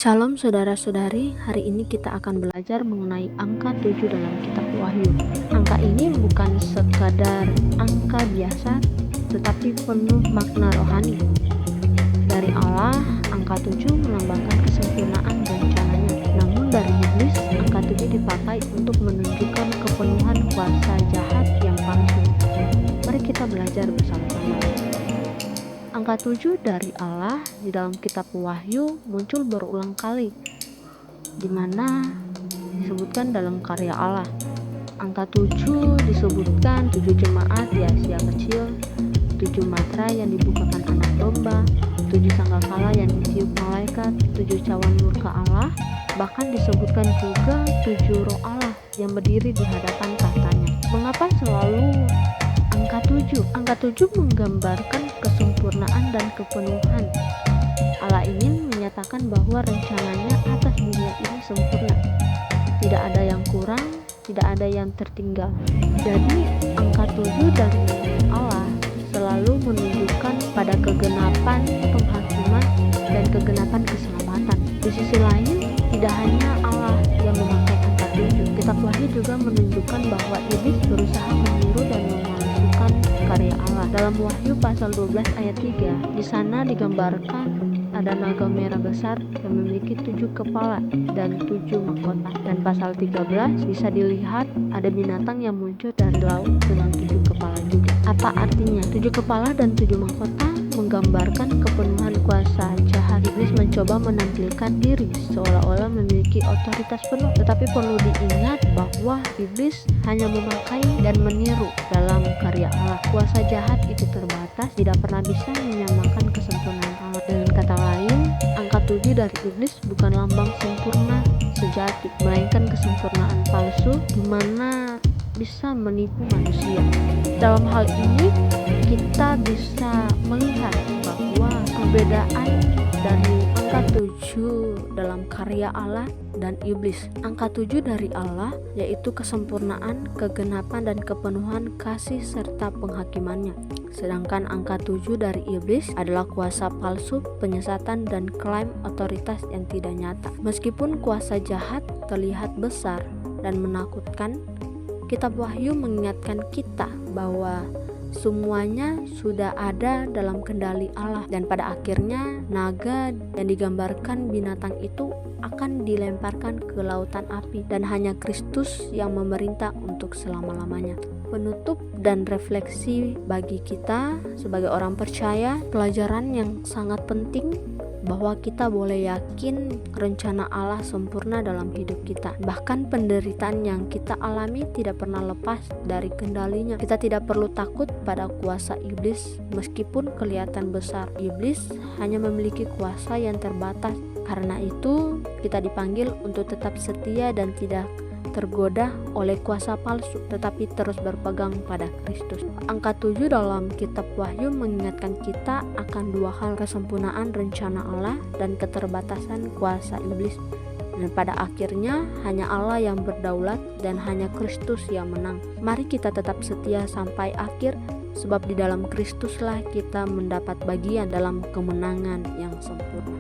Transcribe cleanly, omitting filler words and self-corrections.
Shalom saudara-saudari, hari ini kita akan belajar mengenai angka 7 dalam kitab Wahyu. Angka ini bukan sekadar angka biasa, tetapi penuh makna rohani. Dari Allah, angka 7 melambangkan kesempurnaan rencananya. Namun dari iblis, angka 7 dipakai untuk menunjukkan kepenuhan kuasa jahat yang palsu. Mari kita belajar bersama-sama. Angka 7 dari Allah di dalam kitab Wahyu muncul berulang kali, di mana disebutkan dalam karya Allah. Angka 7 disebutkan 7 jemaat di Asia Kecil, 7 matra yang dibukakan anak domba, 7 sangkakala yang ditiup malaikat, 7 cawan murka Allah, bahkan disebutkan juga 7 roh Allah yang berdiri di hadapan tahtanya. Mengapa selalu angka 7? Angka 7 menggambarkan kesempurnaan dan kepenuhan. Allah ingin menyatakan bahwa rencananya atas dunia ini sempurna. Tidak ada yang kurang, tidak ada yang tertinggal. Jadi angka 7 dari Allah selalu menunjukkan pada kegenapan penghakiman dan kegenapan keselamatan. Di sisi lain, tidak hanya Allah yang memakai angka 7. Kitab Wahyu juga menunjukkan bahwa iblis berusaha meniru dan memalsukan karya Allah. Dalam Wahyu pasal 12 ayat 3, di sana digambarkan ada naga merah besar yang memiliki 7 kepala dan 7 mahkota. Dan pasal 13 bisa dilihat ada binatang yang muncul dari laut dengan 7 kepala juga. Apa artinya? 7 kepala dan 7 mahkota menggambarkan kepenuhan kuasa jahat. Iblis mencoba menampilkan diri seolah-olah memiliki otoritas penuh, tetapi perlu diingat bahwa iblis hanya memakai dan meniru dalam karya Allah. Kuasa jahat itu terbatas, tidak pernah bisa menyamakan kesempurnaan Allah. Dengan kata lain, angka 7 dari iblis bukan lambang sempurna sejati, melainkan kesempurnaan palsu di mana bisa menipu manusia. Dalam hal ini kita bisa melihat bahwa perbedaan dari angka 7 dalam karya Allah dan iblis. Angka 7 dari Allah yaitu kesempurnaan, kegenapan dan kepenuhan kasih serta penghakimannya. Sedangkan angka 7 dari iblis adalah kuasa palsu, penyesatan dan klaim otoritas yang tidak nyata. Meskipun kuasa jahat terlihat besar dan menakutkan, Kitab Wahyu mengingatkan kita bahwa semuanya sudah ada dalam kendali Allah, dan pada akhirnya naga yang digambarkan binatang itu akan dilemparkan ke lautan api, dan hanya Kristus yang memerintah untuk selama-lamanya. Penutup dan refleksi bagi kita sebagai orang percaya, pelajaran yang sangat penting bahwa kita boleh yakin rencana Allah sempurna dalam hidup kita. Bahkan penderitaan yang kita alami tidak pernah lepas dari kendalinya. Kita tidak perlu takut pada kuasa iblis meskipun kelihatan besar. Iblis hanya memiliki kuasa yang terbatas. Karena itu kita dipanggil untuk tetap setia dan tidak tergoda oleh kuasa palsu, tetapi terus berpegang pada Kristus. Angka 7 dalam kitab Wahyu mengingatkan kita akan dua hal, kesempurnaan rencana Allah dan keterbatasan kuasa iblis. Dan pada akhirnya hanya Allah yang berdaulat dan hanya Kristus yang menang. Mari kita tetap setia sampai akhir, sebab di dalam Kristuslah kita mendapat bagian dalam kemenangan yang sempurna.